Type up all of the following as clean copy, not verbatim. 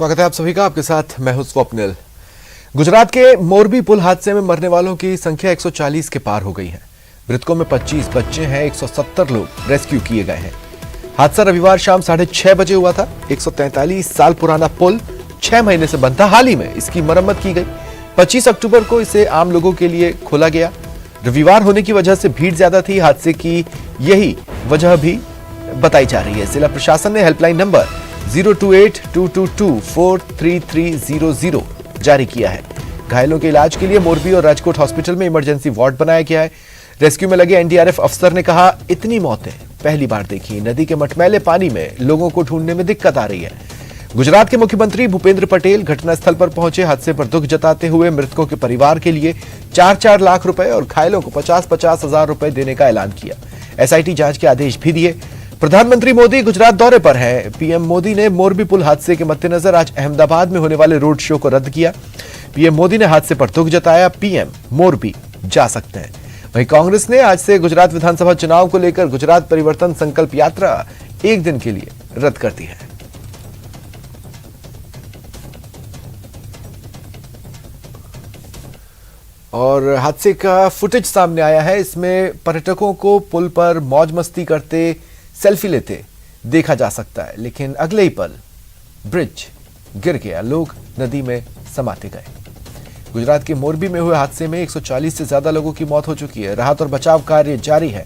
स्वागत है आप सभी का। आपके साथ मैं हूं स्वप्निल। गुजरात के मोरबी पुल हादसे में मरने वालों की संख्या 140 के पार हो गई है। मृतकों में 25 बच्चे हैं, 170 लोग रेस्क्यू किए गए हैं। हादसा रविवार शाम 6:30 बजे हुआ था। 143 साल पुराना पुल 6 महीने से बंद था। हाल ही में इसकी मरम्मत की गई। 25 अक्टूबर को इसे आम लोगों के लिए खोला गया। रविवार होने की वजह से भीड़ ज्यादा थी। हादसे की यही वजह भी बताई जा रही है। जिला प्रशासन ने हेल्पलाइन नंबर 02822243300 जारी किया है। घायलों के इलाज के लिए मोरबी और राजकोट हॉस्पिटल में इमरजेंसी वार्ड बनाया गया है। रेस्क्यू में लगे एनडीआरएफ अफसर ने कहा, इतनी मौतें पहली बार देखी। नदी के मटमैले पानी में लोगों को ढूंढने में दिक्कत आ रही है। गुजरात के मुख्यमंत्री भूपेंद्र पटेल घटनास्थल पर पहुंचे। हादसे पर दुख जताते हुए मृतकों के परिवार के लिए 4-4 लाख रुपए और घायलों को 50-50 हजार रुपए देने का ऐलान किया। एसआईटी जांच के आदेश भी दिए। प्रधानमंत्री मोदी गुजरात दौरे पर हैं। पीएम मोदी ने मोरबी पुल हादसे के मद्देनजर आज अहमदाबाद में होने वाले रोड शो को रद्द किया। पीएम मोदी ने हादसे पर दुख जताया। पीएम मोरबी जा सकते हैं। वहीं कांग्रेस ने आज से गुजरात विधानसभा चुनाव को लेकर गुजरात परिवर्तन संकल्प यात्रा एक दिन के लिए रद्द कर दी है। और हादसे का फुटेज सामने आया है। इसमें पर्यटकों को पुल पर मौज मस्ती करते, सेल्फी लेते देखा जा सकता है, लेकिन अगले ही पल ब्रिज गिर गया। लोग नदी में समाते गए। गुजरात के मोरबी में हुए हादसे में 140 से ज्यादा लोगों की मौत हो चुकी है। राहत और बचाव कार्य जारी है।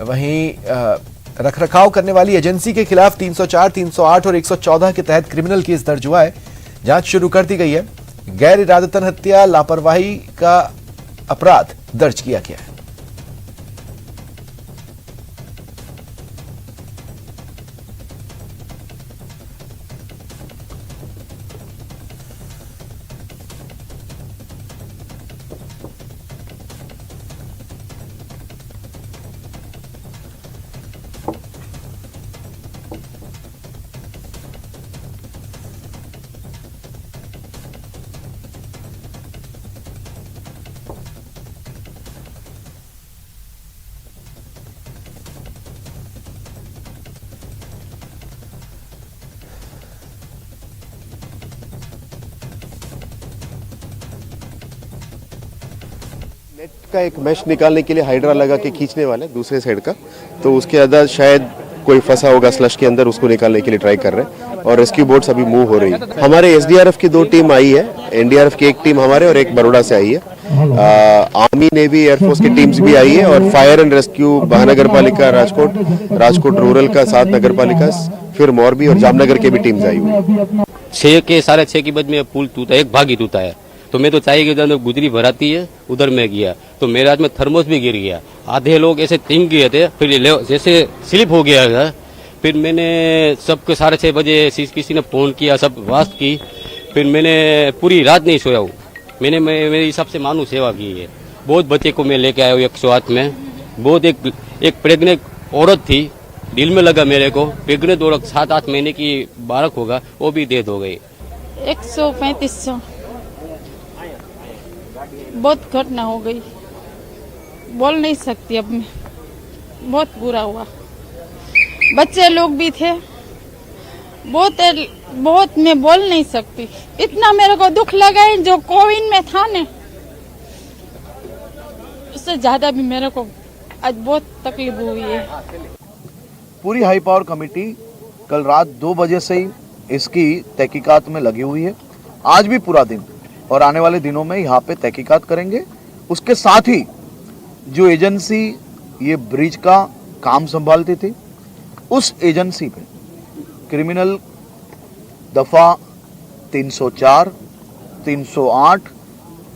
वहीं रखरखाव करने वाली एजेंसी के खिलाफ 304, 308 और 114 के तहत क्रिमिनल केस दर्ज हुआ है। जांच शुरू कर दी गई है। गैर इरादतन हत्या, लापरवाही का अपराध दर्ज किया गया है। नेट का एक मैश निकालने के लिए हाइड्रा लगा के खींचने वाले दूसरे साइड का, तो उसके अंदर शायद कोई फंसा होगा स्लश के अंदर, उसको निकालने के लिए ट्राई कर रहे हैं। और रेस्क्यू बोट्स अभी मूव हो रही है। हमारे एसडीआरएफ की 2 टीम आई है। एनडीआरएफ की 1 टीम हमारे और 1 बड़ौदा से आई है। आर्मी नेवी एयरफोर्स की टीम्स भी आई है और फायर एंड रेस्क्यू महानगर पालिका राजकोट रूरल का 7 नगर पालिका, फिर मोरबी और जामनगर के भी टीम्स आई हुई है। 6 के 6:30 की बज में पुल टूटा, एक भाग ही टूटा है। तो मैं तो चाहिए कि उधर गुजरी भराती है, उधर में गया तो मेरे हाथ में थर्मोस भी गिर गया। आधे लोग ऐसे टिंग गए थे, फिर जैसे स्लिप हो गया था। फिर मैंने सबको 6:30 बजे किसी ने फोन किया, सब वास्ट की। फिर मैंने पूरी रात नहीं सोया हूँ। मैंने मेरे हिसाब से मानू सेवा की है। बहुत बच्चे को मैं लेके आया हूँ 108 में। बहुत एक प्रेग्नेंट औरत थी, दिल में लगा मेरे को। प्रेग्नेंट औरत 7-8 महीने की बालक होगा, वो भी डेथ हो गई। 135 बहुत घटना हो गई, बोल नहीं सकती अब मैं। बहुत बुरा हुआ। बच्चे लोग भी थे, बहुत मैं बोल नहीं सकती। इतना मेरे को दुख लगा है। जो कोविड में था ने, उससे ज्यादा भी मेरे को आज बहुत तकलीफ हुई है। पूरी हाई पावर कमेटी कल रात 2 बजे से ही इसकी तहकीकात में लगी हुई है। आज भी पूरा दिन और आने वाले दिनों में यहाँ पे तहकीकात करेंगे। उसके साथ ही जो एजेंसी ये ब्रिज का काम संभालती थी, उस एजेंसी पे क्रिमिनल दफा 304, 308,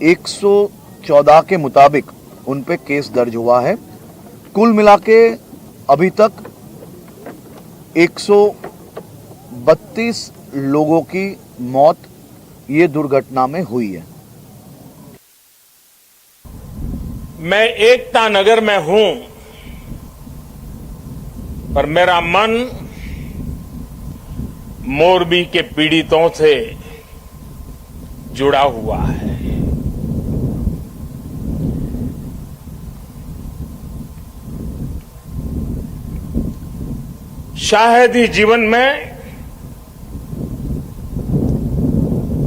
114 के मुताबिक उन पे केस दर्ज हुआ है। कुल मिला के अभी तक 132 लोगों की मौत ये दुर्घटना में हुई है। मैं एकता नगर में हूं, पर मेरा मन मोरबी के पीड़ितों से जुड़ा हुआ है। शायद ही जीवन में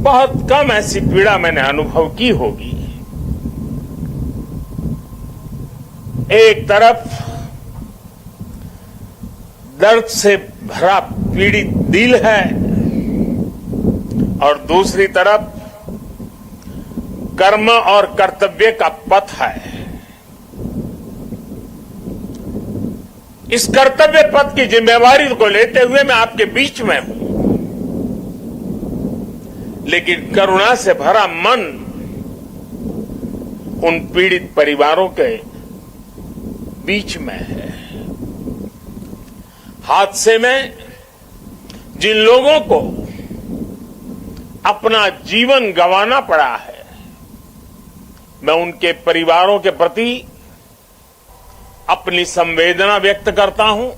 बहुत कम ऐसी पीड़ा मैंने अनुभव की होगी। एक तरफ दर्द से भरा पीड़ित दिल है और दूसरी तरफ कर्म और कर्तव्य का पथ है। इस कर्तव्य पथ की जिम्मेवारी को लेते हुए मैं आपके बीच में हूं, लेकिन करुणा से भरा मन उन पीड़ित परिवारों के बीच में है। हादसे में जिन लोगों को अपना जीवन गंवाना पड़ा है, मैं उनके परिवारों के प्रति अपनी संवेदना व्यक्त करता हूं।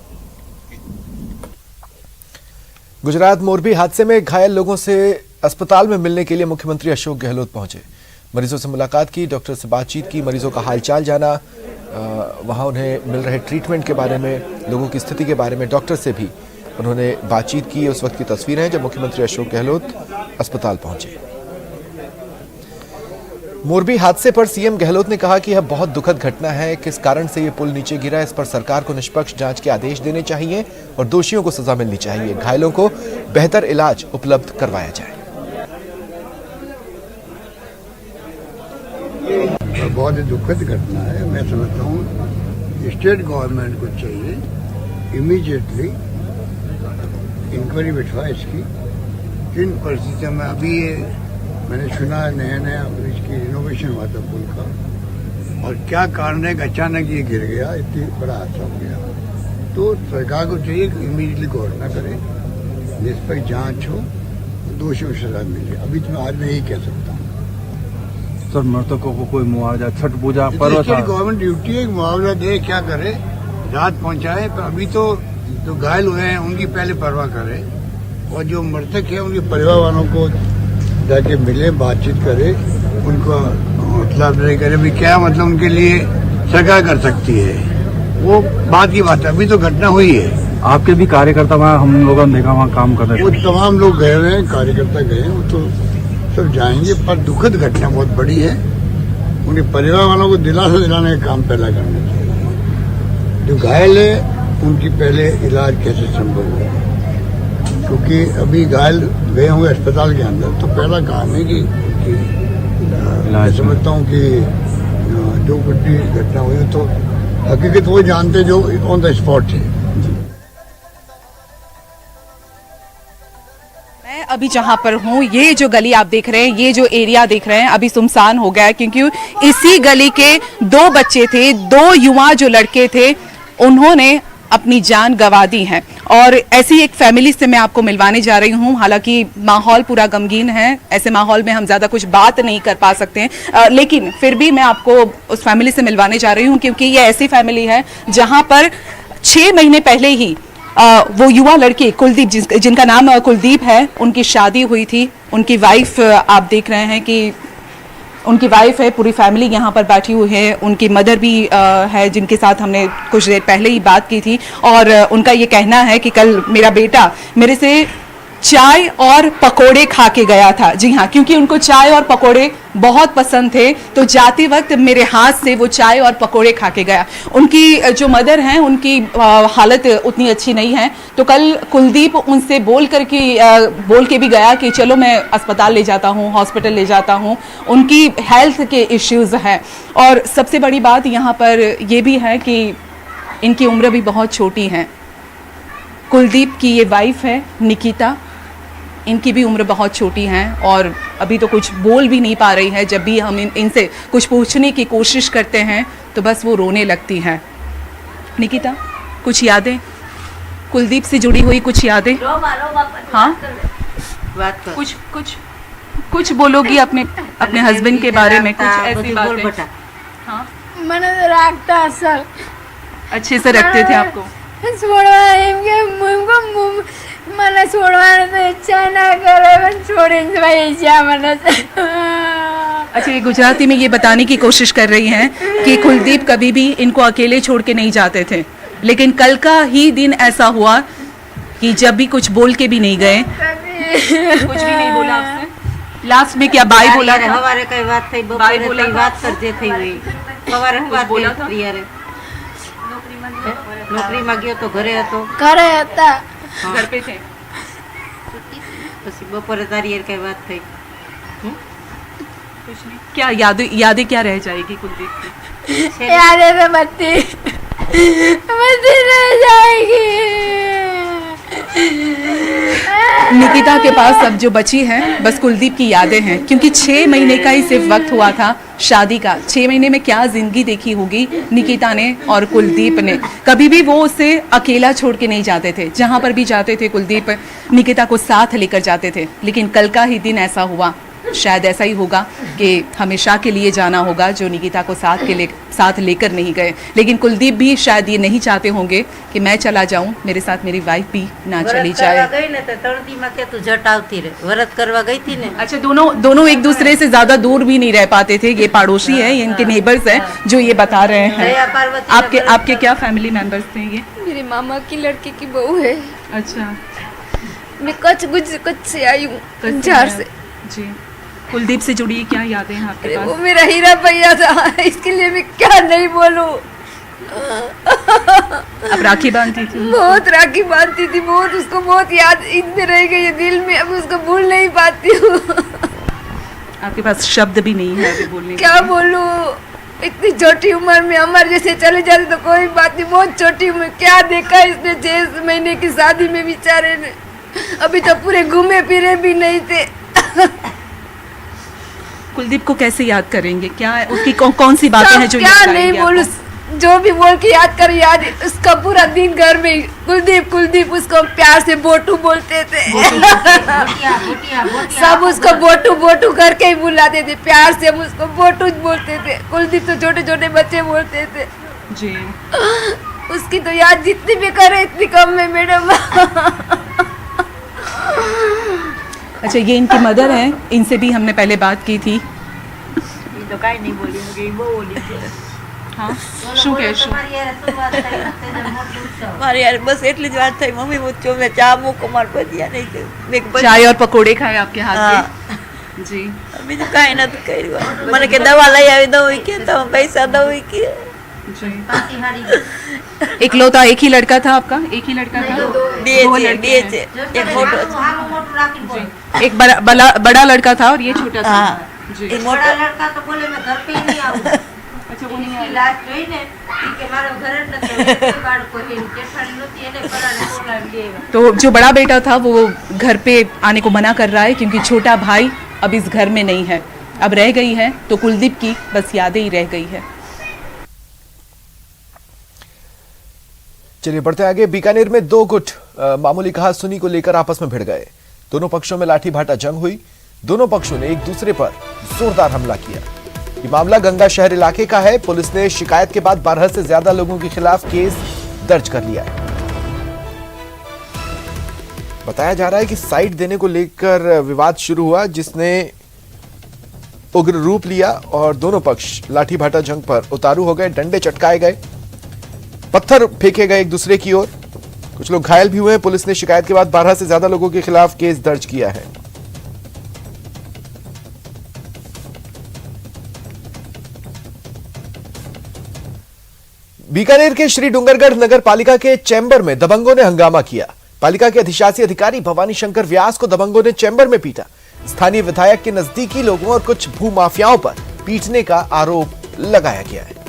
गुजरात मोरबी हादसे में घायल लोगों से अस्पताल में मिलने के लिए मुख्यमंत्री अशोक गहलोत पहुंचे। मरीजों से मुलाकात की, डॉक्टर से बातचीत की, मरीजों का हालचाल जाना, वहां उन्हें मिल रहे ट्रीटमेंट के बारे में, लोगों की स्थिति के बारे में डॉक्टर से भी उन्होंने बातचीत की। उस वक्त की तस्वीरें हैं जब मुख्यमंत्री अशोक गहलोत अस्पताल पहुंचे। मोरबी हादसे पर सीएम गहलोत ने कहा कि यह बहुत दुखद घटना है। किस कारण से यह पुल नीचे गिरा, इस पर सरकार को निष्पक्ष जांच के आदेश देने चाहिए और दोषियों को सजा मिलनी चाहिए। घायलों को बेहतर इलाज उपलब्ध करवाया जाए। बहुत ही दुखद घटना है। मैं समझता हूँ स्टेट गवर्नमेंट को चाहिए इमीडिएटली इंक्वायरी बिठवा इसकी, किन परिस्थितियों में। अभी ये मैंने सुना नया इसकी रिनोवेशन हुआ था पुल का, और क्या कारण है कि अचानक ये गिर गया, इतनी बड़ा हादसा हो गया। तो सरकार को चाहिए कि इमीडिएटली गौर न करे, निष्पक्ष जांच हो, दोषियों को सजा मिले। अभी तो मैं आज मैं यही कह सकता हूँ। सर मृतकों को कोई मुआवजा, छठ पूजा पर्व था, गवर्नमेंट ड्यूटी है मुआवजा दे, क्या करे, राहत पहुंचाए। पर अभी तो जो घायल हुए हैं उनकी पहले परवाह करे, और जो मृतक है उनके परिवार वालों को जाके मिले, बातचीत करे, उनको हौसला अफजाई करे। भी क्या मतलब उनके लिए सरकार कर सकती है, वो बात की बात है। अभी तो घटना हुई है। आपके भी कार्यकर्ता वहाँ हम लोगों ने देखा, वहाँ काम कर रहे वो तमाम लोग गए हुए हैं, कार्यकर्ता गए हैं, वो तो सब जाएंगे। पर दुखद घटना बहुत बड़ी है। उनके परिवार वालों को दिलासा दिलाने का काम पहला करना चाहिए। जो घायल है उनकी पहले इलाज कैसे संभव हो, क्योंकि अभी घायल गए होंगे अस्पताल के अंदर, तो पहला काम है कि मैं समझता हूँ कि जो कुछ भी घटना हुई तो हकीकत वो जानते जो ऑन द स्पॉट थे। मैं अभी जहां पर हूं, ये जो गली आप देख रहे हैं, ये जो एरिया देख रहे हैं, अभी सुनसान हो गया है, क्योंकि इसी गली के 2 बच्चे थे, 2 युवा जो लड़के थे, उन्होंने अपनी जान गंवा दी है। और ऐसी एक फैमिली से मैं आपको मिलवाने जा रही हूं। हालांकि माहौल पूरा गमगीन है, ऐसे माहौल में हम ज्यादा कुछ बात नहीं कर पा सकते हैं, लेकिन फिर भी मैं आपको उस फैमिली से मिलवाने जा रही हूं, क्योंकि ये ऐसी फैमिली है जहां पर 6 महीने पहले ही वो युवा लड़के कुलदीप, जिनका नाम कुलदीप है, उनकी शादी हुई थी। उनकी वाइफ आप देख रहे हैं कि उनकी वाइफ है, पूरी फैमिली यहाँ पर बैठी हुई है। उनकी मदर भी है, जिनके साथ हमने कुछ देर पहले ही बात की थी, और उनका ये कहना है कि कल मेरा बेटा मेरे से चाय और पकोड़े खा के गया था। जी हाँ, क्योंकि उनको चाय और पकोड़े बहुत पसंद थे, तो जाते वक्त मेरे हाथ से वो चाय और पकोड़े खा के गया। उनकी जो मदर हैं, उनकी हालत उतनी अच्छी नहीं है, तो कल कुलदीप उनसे बोल के भी गया कि चलो मैं अस्पताल ले जाता हूँ, हॉस्पिटल ले जाता हूँ। उनकी हेल्थ के इश्यूज हैं, और सबसे बड़ी बात यहाँ पर ये भी है कि इनकी उम्र भी बहुत छोटी है। कुलदीप की ये वाइफ है निकिता, इनकी भी उम्र बहुत छोटी है, और अभी तो कुछ बोल भी नहीं पा रही है। जब भी हम इनसे कुछ पूछने की कोशिश करते हैं तो बस वो रोने लगती हैं। निकिता, कुछ यादें कुलदीप से जुड़ी हुई, कुछ यादें? हाँ, कुछ बोलोगी अपने हस्बैंड के बारे में, कुछ ऐसी बातें? हाँ, मैंने रखता सर, अच्छे से रखते थे आपको? મને છોડવાની તો ઈચ્છા ના કરે, પણ છોડીને ભાઈ ઈચ્છા મને। अच्छा, ये गुजराती में ये बताने की कोशिश कर रही हैं कि कुलदीप कभी भी इनको अकेले छोड़ के नहीं जाते थे, लेकिन कल का ही दिन ऐसा हुआ कि जब भी कुछ बोल के भी नहीं गए। कुछ भी नहीं बोला आपसे? लास्ट में क्या बाई बोला था? हमारे कई बात थी, बाई बोला था बात करते थे वही हमारे बात बोला था? नौकरी मांगियो तो घरे હતો घरे હતા घर पे थे। પછી બપોરે તારી કઈ વાત થઈ क्या यादें क्या रह जाएगी कुलदीप की? याद है बत्ती बत्ती रह जाएगी। निकिता के पास अब जो बची है बस कुलदीप की यादें हैं, क्योंकि 6 महीने का ही सिर्फ वक्त हुआ था शादी का। 6 महीने में क्या जिंदगी देखी होगी निकिता ने और कुलदीप ने। कभी भी वो उसे अकेला छोड़ के नहीं जाते थे, जहां पर भी जाते थे कुलदीप निकिता को साथ लेकर जाते थे। लेकिन कल का ही दिन ऐसा हुआ, शायद ऐसा ही होगा कि हमेशा के लिए जाना होगा, जो निकिता को साथ लेकर नहीं गए। लेकिन कुलदीप भी शायद ये नहीं चाहते होंगे कि मैं चला जाऊं, मेरे साथ मेरी वाइफ भी ना चली जाए। गई ने तो तड़ती में के तू जट आवती रे व्रत करवा गई थी ने। अच्छा, दोनों एक दूसरे से ज्यादा दूर भी नहीं रह पाते थे। ये पड़ोसी है, ये इनके नेबर्स हैं जो ये बता रहे हैं। आपके क्या फैमिली मेंबर्स थे ये? मेरे मामा की लड़के की बहू है। अच्छा, मैं कच्छ से आई हूँ झार से जी। कुलदीप से जुड़ी क्या यादें हैं आपके पास? वो मेरा हीरा भैया था, इसके लिए मैं क्या नहीं बोलूं। अब राखी बांधती थी? बहुत राखी बांधती थी, बहुत उसको बहुत याद इतने रह गई है दिल में, अब उसको भूल नहीं पाती हूँ। आपके पास शब्द भी नहीं है अभी बोलने क्या बोलूं, इतनी छोटी उम्र में हमारे जैसे चले जाते तो कोई बात नहीं। बहुत छोटी उम्र, क्या देखा इसने 6 महीने की शादी में बेचारे ने, अभी तो पूरे घूमे फिरे भी नहीं थे। कुलदीप को कैसे याद करेंगे? क्या उसकी कौन सी बातें हैं जो क्या नहीं बोलूं, जो भी बोल के याद कर, याद उसका पूरा दिन घर में कुलदीप उसको प्यार से बोटू बोलते थे। सब उसको बोटू करके ही बुलाते थे, प्यार से हम उसको बोटू बोलते थे। कुलदीप तो छोटे छोटे बच्चे बोलते थे जी। उसकी तो याद जितनी भी करे इतनी कम है मैडम। अच्छा, ये इनकी मदर हैं, इनसे भी हमने पहले बात की थी। तो काई नहीं बोली मुझे वो बोली हाँ, શું કહેશો? મારી યાર બસ એટલી જ વાત થઈ, મમ્મી પૂછો મેં ચા મૂકો માર પતિયા નહીં થયું, મેં चाय और पकोड़े खाए आपके हाथ के जी। બીજું કાંઈ નથી કર્યું। મને કે દવા લઈ આવી દઉં કે તમે પૈસા દઉં કે इकलौता एक ही लड़का था आपका? एक ही लड़का था? બે છે એક મોટો છે, एक बड़ा लड़का था और ये छोटा था। जी। એ મોટો લડકા તો બોલે મેં ઘર पे नहीं આવું। अच्छा वो नहीं लाज જોઈ ને કે મારો ઘર જ નથી, બાળકો હે જેઠાણી નહોતી એને પરાણે બોલાવી લેવા। तो जो बड़ा बेटा था वो घर पे आने को मना कर रहा है, क्योंकि छोटा भाई अब इस घर में नहीं है। अब रह गई है तो कुलदीप की बस यादें ही रह गई है। चलिए बढ़ते आगे। बीकानेर में 2 गुट मामूली कहासुनी को लेकर आपस में भिड़ गए। दोनों पक्षों में लाठी भाटा जंग हुई। दोनों पक्षों ने एक दूसरे पर जोरदार हमला किया। ये मामला गंगा शहर इलाके का है। पुलिस ने शिकायत के बाद 12 से ज्यादा लोगों के खिलाफ केस दर्ज कर लिया है। बताया जा रहा है कि साइट देने को लेकर विवाद शुरू हुआ, जिसने उग्र रूप लिया और दोनों पक्ष लाठी भाटा जंग पर उतारू हो गए। डंडे चटकाए गए, पत्थर फेंके गए एक दूसरे की ओर। कुछ लोग घायल भी हुए। पुलिस ने शिकायत के बाद 12 से ज्यादा लोगों के खिलाफ केस दर्ज किया है। बीकानेर के श्री डूंगरगढ़ नगर पालिका के चैम्बर में दबंगों ने हंगामा किया। पालिका के अधिशासी अधिकारी भवानी शंकर व्यास को दबंगों ने चैम्बर में पीटा। स्थानीय विधायक के नजदीकी लोगों और कुछ भूमाफियाओं पर पीटने का आरोप लगाया गया है।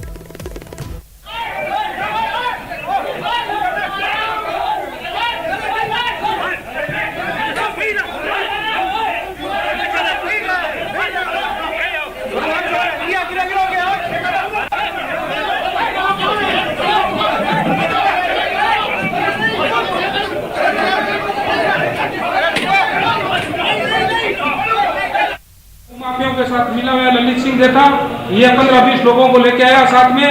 माफियाओं के साथ मिला हुआ ललित सिंह देखा, ये 15-20 लोगों को लेके आया साथ में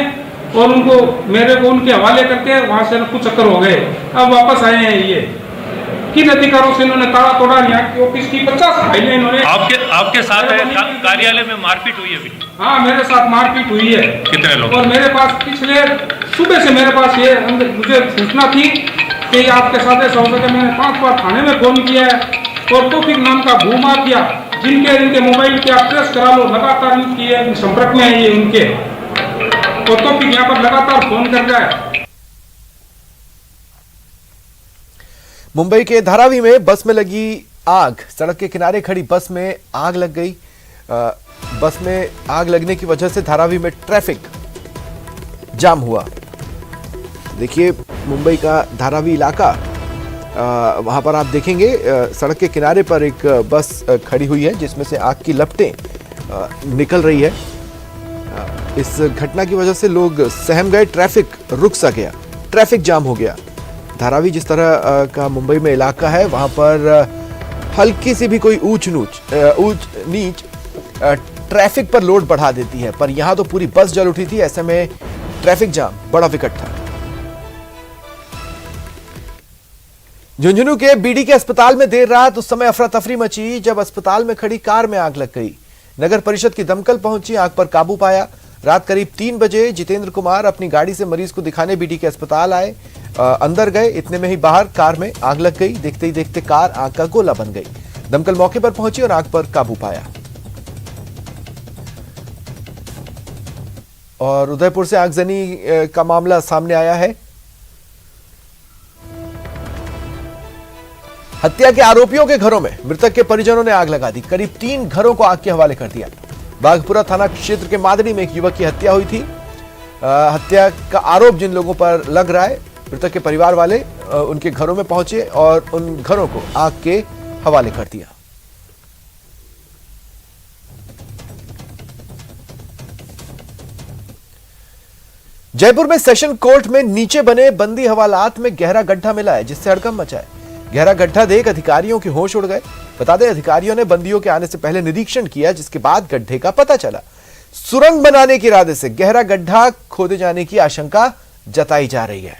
और उनको मेरे को उनके हवाले करके वहां से कुछ चक्कर हो गए। अब वापस आए हैं। ये किन अधिकारों से इन्होंने ताला तोड़ा, यहाँ की ऑफिस की 50 फाइलें इन्होंने। आपके साथ कार्यालय में मारपीट हुई है अभी? हाँ, मेरे साथ मारपीट हुई है। कितने लोग? और मेरे पास पिछले सुबह से मेरे पास ये मुझे सूचना थी कि आपके साथ ऐसा हो सके। मैंने 5 बार थाने में फोन किया है और तौफीक नाम का भूमाफिया जिनके मोबाइल के आप ट्रेस करा लो, लगातार इनकी संपर्क में है ये उनके, तो फिर यहाँ पर लगातार फोन कर रहा है। मुंबई के धारावी में बस में लगी आग, सड़क के किनारे खड़ी बस में आग लग गई। बस में आग लगने की वजह से धारावी में ट्रैफिक जाम हुआ। देखिए मुंबई का धारावी इलाका, वहां पर आप देखेंगे सड़क के किनारे पर एक बस खड़ी हुई है जिसमें से आग की लपटें निकल रही है। इस घटना की वजह से लोग सहम गए, ट्रैफिक रुक सा गया, ट्रैफिक जाम हो गया। धारावी जिस तरह का मुंबई में इलाका है, वहां पर हल्की सी भी कोई ऊंच नीच ट्रैफिक पर लोड बढ़ा देती है, पर यहां तो पूरी बस जल उठी थी। ऐसे में ट्रैफिक जाम बड़ा विकट था। झुंझुनू के बीडी के अस्पताल में देर रात उस समय अफरा तफरी मची जब अस्पताल में खड़ी कार में आग लग गई। नगर परिषद की दमकल पहुंची, आग पर काबू पाया। रात करीब 3 बजे जितेंद्र कुमार अपनी गाड़ी से मरीज को दिखाने बीडी के अस्पताल आए, अंदर गए, इतने में ही बाहर कार में आग लग गई। देखते ही देखते कार आग का गोला बन गई। दमकल मौके पर पहुंची और आग पर काबू पाया। और उदयपुर से आगजनी का मामला सामने आया है। हत्या के आरोपियों के घरों में मृतक के परिजनों ने आग लगा दी। करीब 3 घरों को आग के हवाले कर दिया। बाघपुरा थाना क्षेत्र के मादड़ी में एक युवक की हत्या हुई थी। हत्या का आरोप जिन लोगों पर लग रहा है, मृतक के परिवार वाले उनके घरों में पहुंचे और उन घरों को आग के हवाले कर दिया। जयपुर में सेशन कोर्ट में नीचे बने बंदी हवालात में गहरा गड्ढा मिला है, जिससे हड़कंप मचा है। गहरा गड्ढा देख अधिकारियों के होश उड़ गए। बता दें, अधिकारियों ने बंदियों के आने से पहले निरीक्षण किया, जिसके बाद गड्ढे का पता चला। सुरंग बनाने के इरादे से गहरा गड्ढा खोदे जाने की आशंका जताई जा रही है।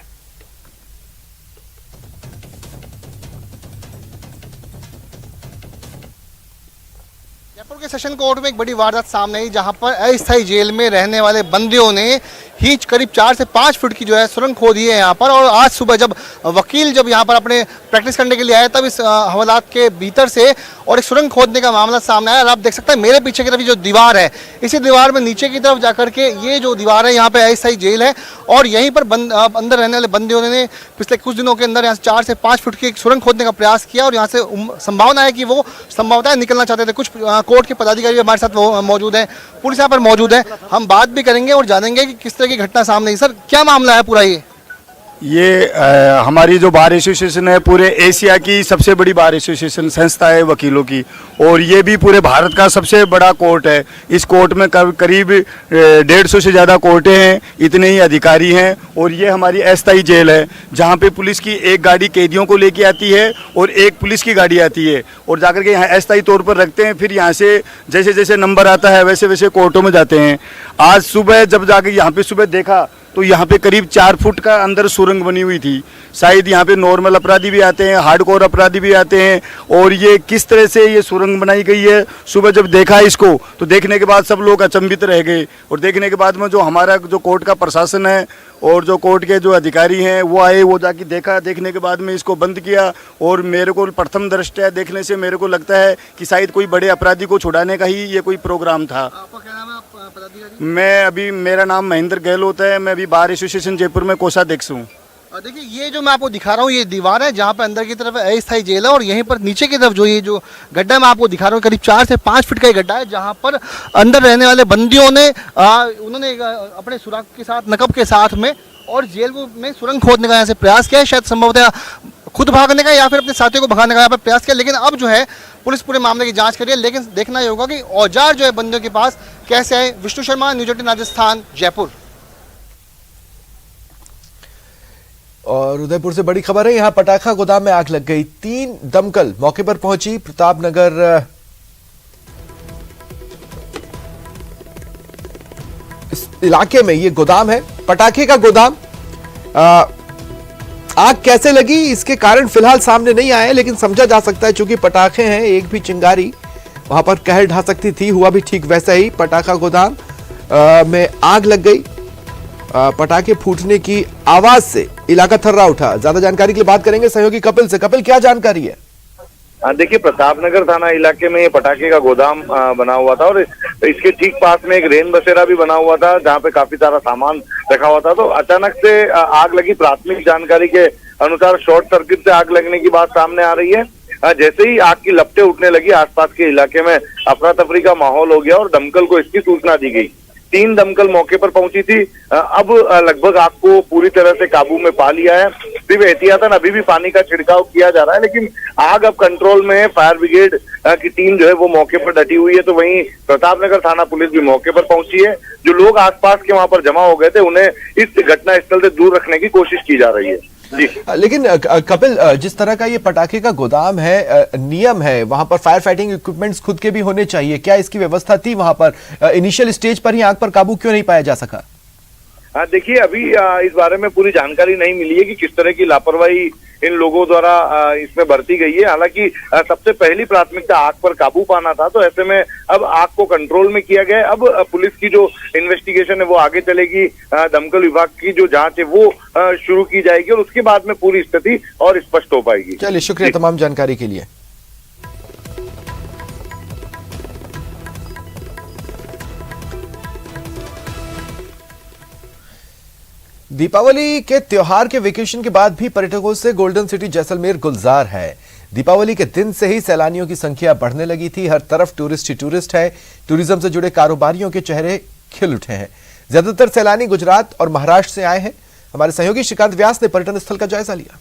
जयपुर के सेशन कोर्ट में एक बड़ी वारदात सामने आई, जहां पर अस्थायी जेल में रहने वाले बंदियों ने ही करीब 4 से 5 फुट की जो है सुरंग खोदी है यहाँ पर। और आज सुबह जब वकील यहाँ पर अपने प्रैक्टिस करने के लिए आए, तब इस हवालात के भीतर से और एक सुरंग खोदने का मामला सामने आया। और आप देख सकते हैं मेरे पीछे की तरफ जो दीवार है, इसी दीवार में नीचे की तरफ जाकर के ये जो दीवार है, यहाँ पे अस्थायी जेल है और यहीं पर अंदर रहने वाले बंदियों ने पिछले कुछ दिनों के अंदर यहाँ से 4 से 5 फुट की एक सुरंग खोदने का प्रयास किया। और यहाँ से संभावना है कि वो संभवतः निकलना चाहते थे। कुछ कोर्ट के पदाधिकारी हमारे साथ मौजूद है, पुलिस यहाँ पर मौजूद है। हम बात भी करेंगे और जानेंगे कि किस तरह की घटना सामने आई। सर, क्या मामला है पूरा? ये हमारी जो बार एसोसिएशन है, पूरे एशिया की सबसे बड़ी बार एसोसिएशन संस्था है वकीलों की, और ये भी पूरे भारत का सबसे बड़ा कोर्ट है। इस कोर्ट में करीब 150 से ज़्यादा कोर्टें हैं, इतने ही अधिकारी हैं। और ये हमारी अस्थायी जेल है, जहाँ पे पुलिस की एक गाड़ी कैदियों को लेके आती है और एक पुलिस की गाड़ी आती है और जाकर के यहाँ अस्थायी तौर पर रखते हैं। फिर यहाँ से जैसे जैसे नंबर आता है वैसे वैसे कोर्टों में जाते हैं। आज सुबह जब जाकर यहाँ पे सुबह देखा तो यहाँ पे करीब 4 फुट का अंदर सुरंग बनी हुई थी। शायद यहाँ पे नॉर्मल अपराधी भी आते हैं, हार्डकोर अपराधी भी आते हैं। और ये किस तरह से ये सुरंग बनाई गई है, सुबह जब देखा इसको तो देखने के बाद सब लोग अचंभित रह गए। और देखने के बाद में जो हमारा जो कोर्ट का प्रशासन है और जो कोर्ट के जो अधिकारी हैं वो आए, वो जाके देखा। देखने के बाद में इसको बंद किया। और मेरे को प्रथम दृष्टया देखने से मेरे को लगता है कि शायद कोई बड़े अपराधी को छुड़ाने का ही ये कोई प्रोग्राम था। मेरा नाम महेंद्र गहलोत है। मैं अभी बार एसोसिएशन जयपुर में कोषाध्यक्ष हूँ। देखिए, ये जो मैं आपको दिखा रहा हूँ, ये दीवार है जहाँ पे अंदर की तरफ अस्थायी जेल है और यहीं पर नीचे की तरफ जो ये जो गड्ढा मैं आपको दिखा रहा हूँ, करीब 4 से 5 फुट का ये गड्ढा है, जहाँ पर अंदर रहने वाले बंदियों ने उन्होंने अपने सुराख के साथ, नकब के साथ में और जेल में सुरंग खोदने का यहाँ से प्रयास किया है। शायद संभवतः खुद भागने का या फिर अपने साथियों को भगाने का यहाँ पर प्रयास किया। लेकिन अब जो है पुलिस पूरे मामले की जांच कर रही है। लेकिन देखना ये होगा कि औजार जो है बंदियों के पास कैसे आए। विष्णु शर्मा, न्यूज 18 राजस्थान, जयपुर। और उदयपुर से बड़ी खबर है, यहां पटाखा गोदाम में आग लग गई। 3 दमकल मौके पर पहुंची। प्रतापनगर इस इलाके में ये गोदाम है, पटाखे का गोदाम। आग कैसे लगी इसके कारण फिलहाल सामने नहीं आए, लेकिन समझा जा सकता है चूंकि पटाखे हैं, एक भी चिंगारी वहां पर कहर ढा सकती थी। हुआ भी ठीक वैसा ही, पटाखा गोदाम में आग लग गई। पटाखे फूटने की आवाज से इलाका थर्रा उठा। ज्यादा जानकारी के लिए बात करेंगे सहयोगी कपिल से। कपिल, क्या जानकारी है? देखिए, प्रतापनगर थाना इलाके में ये पटाखे का गोदाम बना हुआ था और इसके ठीक पास में एक रेन बसेरा भी बना हुआ था जहाँ पे काफी सारा सामान रखा हुआ था। तो अचानक से आग लगी। प्राथमिक जानकारी के अनुसार शॉर्ट सर्किट से आग लगने की बात सामने आ रही है। जैसे ही आग की लपटें उठने लगी, आसपास के इलाके में अफरा तफरी का माहौल हो गया और दमकल को इसकी सूचना दी गई। 3 दमकल मौके पर पहुंची थी। अब लगभग आग को पूरी तरह से काबू में पा लिया है। सिर्फ एहतियातन अभी भी पानी का छिड़काव किया जा रहा है, लेकिन आग अब कंट्रोल में है। फायर ब्रिगेड की टीम जो है वो मौके पर डटी हुई है। तो वहीं प्रतापनगर थाना पुलिस भी मौके पर पहुंची है। जो लोग आसपास के वहां पर जमा हो गए थे, उन्हें इस घटना स्थल से दूर रखने की कोशिश की जा रही है। लेकिन कपिल, जिस तरह का ये पटाखे का गोदाम है, नियम है वहां पर फायर फाइटिंग इक्विपमेंट्स खुद के भी होने चाहिए। क्या इसकी व्यवस्था थी वहां पर? इनिशियल स्टेज पर ही आग पर काबू क्यों नहीं पाया जा सका? देखिए, अभी इस बारे में पूरी जानकारी नहीं मिली है कि किस तरह की लापरवाही इन लोगों द्वारा इसमें बरती गई है। हालांकि सबसे पहली प्राथमिकता आग पर काबू पाना था, तो ऐसे में अब आग को कंट्रोल में किया गया। अब पुलिस की जो इन्वेस्टिगेशन है वो आगे चलेगी। दमकल विभाग की जो जांच है वो शुरू की जाएगी और उसके बाद में पूरी स्थिति और स्पष्ट हो पाएगी। चलिए, शुक्रिया तमाम जानकारी के लिए। दीपावली के त्योहार के वेकेशन के बाद भी पर्यटकों से गोल्डन सिटी जैसलमेर गुलजार है। दीपावली के दिन से ही सैलानियों की संख्या बढ़ने लगी थी। हर तरफ टूरिस्ट ही टूरिस्ट है। टूरिज्म से जुड़े कारोबारियों के चेहरे खिल उठे हैं। ज्यादातर सैलानी गुजरात और महाराष्ट्र से आए हैं। हमारे सहयोगी श्रीकांत व्यास ने पर्यटन स्थल का जायजा लिया।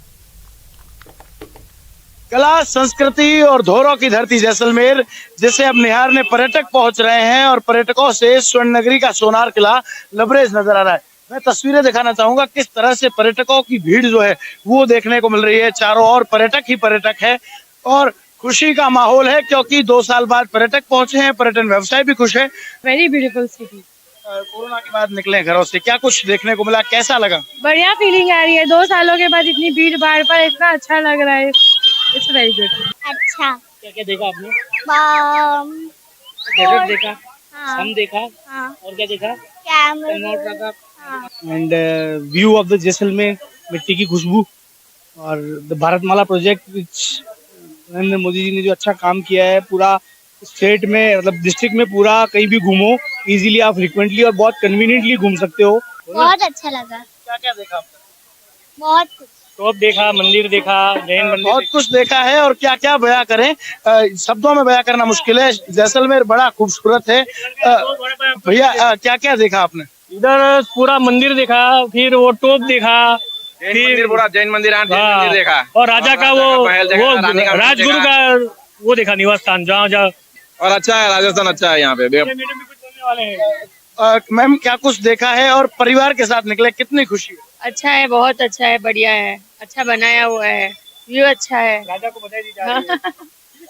कला, संस्कृति और धरोहरों की धरती जैसलमेर, जिसे अब निहारने पर्यटक पहुंच रहे हैं और पर्यटकों से स्वर्ण नगरी का सोनार किला लबरेज नजर आ रहा है। मैं तस्वीरें दिखाना चाहूंगा किस तरह से पर्यटकों की भीड़ जो है वो देखने को मिल रही है। चारों ओर पर्यटक ही पर्यटक है और खुशी का माहौल है क्योंकि 2 साल बाद पर्यटक पहुंचे हैं। पर्यटन व्यवसाय भी खुश है। Very beautiful city. कोरोना के बाद निकले घरों से, क्या कुछ देखने को मिला, कैसा लगा? बढ़िया फीलिंग आ रही है। 2 सालों के बाद इतनी भीड़ भाड़ पर इतना अच्छा लग रहा है। It's very good. अच्छा। क्या क्या देखा आपने? डेजर्ट देखा, हम देखा, और क्या देखा? Camera and view of the Jaisalmer, मिट्टी की खुशबू और the Bharatmala project which Narendra Modi ji ने जो अच्छा काम किया है। पूरा स्टेट में, मतलब डिस्ट्रिक्ट में पूरा कहीं भी घूमो इजीली, आप फ्रिक्वेंटली और बहुत कन्वीनियंटली घूम सकते हो। बहुत अच्छा लगा। क्या क्या देखा आपने? बहुत कुछ। टॉप देखा, मंदिर देखा, जैन मंदिर, बहुत कुछ देखा है। और क्या क्या बयां करें, शब्दों में बयां करना मुश्किल है। जैसलमेर बड़ा खूबसूरत है। भैया, क्या क्या देखा आपने? इधर पूरा मंदिर देखा, फिर वो टोप देखा, फिर पूरा जैन मंदिर देखा, और राजा का वो राजगुरु का वो देखा, निवास स्थान जहाँ और अच्छा है। राजस्थान अच्छा है यहाँ पे। मैम, क्या कुछ देखा है और परिवार के साथ निकले, कितनी खुशी है? अच्छा है, बहुत अच्छा है, बढ़िया है, अच्छा बनाया हुआ है, व्यू अच्छा है। राजा को बधाई दी जा रही है।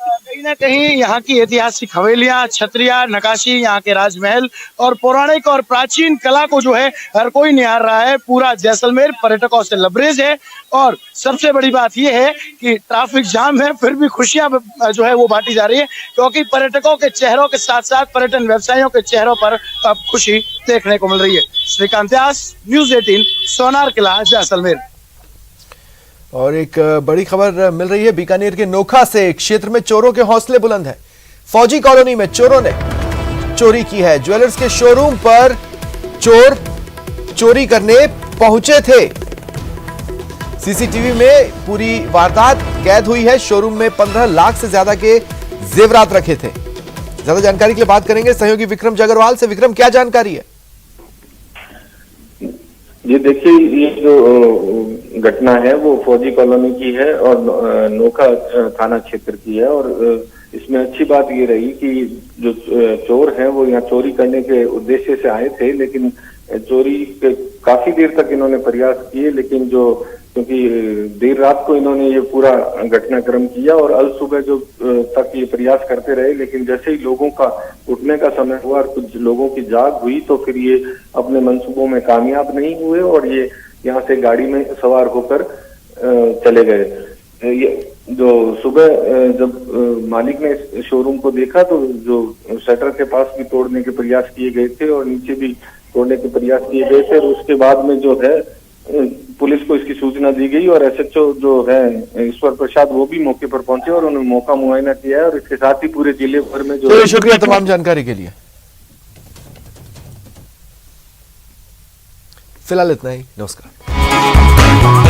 कहीं ना कहीं यहाँ की ऐतिहासिक हवेलियां, छतरियां, नकाशी, यहाँ के राजमहल और पौराणिक और प्राचीन कला को जो है हर कोई निहार रहा है। पूरा जैसलमेर पर्यटकों से लबरेज है और सबसे बड़ी बात यह है कि ट्रैफिक जाम है, फिर भी खुशियां जो है वो बांटी जा रही है क्योंकि पर्यटकों के चेहरों के साथ साथ पर्यटन व्यवसायियों के चेहरों पर अब खुशी देखने को मिल रही है। श्रीकांत व्यास, न्यूज 18, सोनार किला, जैसलमेर। और एक बड़ी खबर मिल रही है बीकानेर के नोखा से। क्षेत्र में चोरों के हौसले बुलंद हैं। फौजी कॉलोनी में चोरों ने चोरी की है। ज्वेलर्स के शोरूम पर चोर चोरी करने पहुंचे थे। सीसीटीवी में पूरी वारदात कैद हुई है। शोरूम में 15 लाख से ज्यादा के जेवरात रखे थे। ज्यादा जानकारी के लिए बात करेंगे सहयोगी विक्रम जागरवाल से। विक्रम, क्या जानकारी है? ये देखिए, ये जो घटना है वो फौजी कॉलोनी की है और नोखा थाना क्षेत्र की है। और इसमें अच्छी बात ये रही कि जो चोर हैं वो यहाँ चोरी करने के उद्देश्य से आए थे, लेकिन चोरी के काफी देर तक इन्होंने प्रयास किए, लेकिन जो क्योंकि देर रात को इन्होंने ये पूरा घटनाक्रम किया और अल सुबह जो तक ये प्रयास करते रहे, लेकिन जैसे ही लोगों का उठने का समय हुआ और कुछ लोगों की जाग हुई तो फिर ये अपने मंसूबों में कामयाब नहीं हुए और ये यहाँ से गाड़ी में सवार होकर चले गए। ये जो सुबह जब मालिक ने शोरूम को देखा तो जो शटर के पास भी तोड़ने के प्रयास किए गए थे और नीचे भी तोड़ने के प्रयास किए गए थे और उसके बाद में जो है पुलिस को इसकी सूचना दी गई और एसएचओ जो है ईश्वर प्रसाद वो भी मौके पर पहुंचे और उन्होंने मौका मुआयना किया है और इसके साथ ही पूरे जिले भर में जो शुक्रिया तमाम जानकारी के लिए। फिलहाल इतना ही, नमस्कार।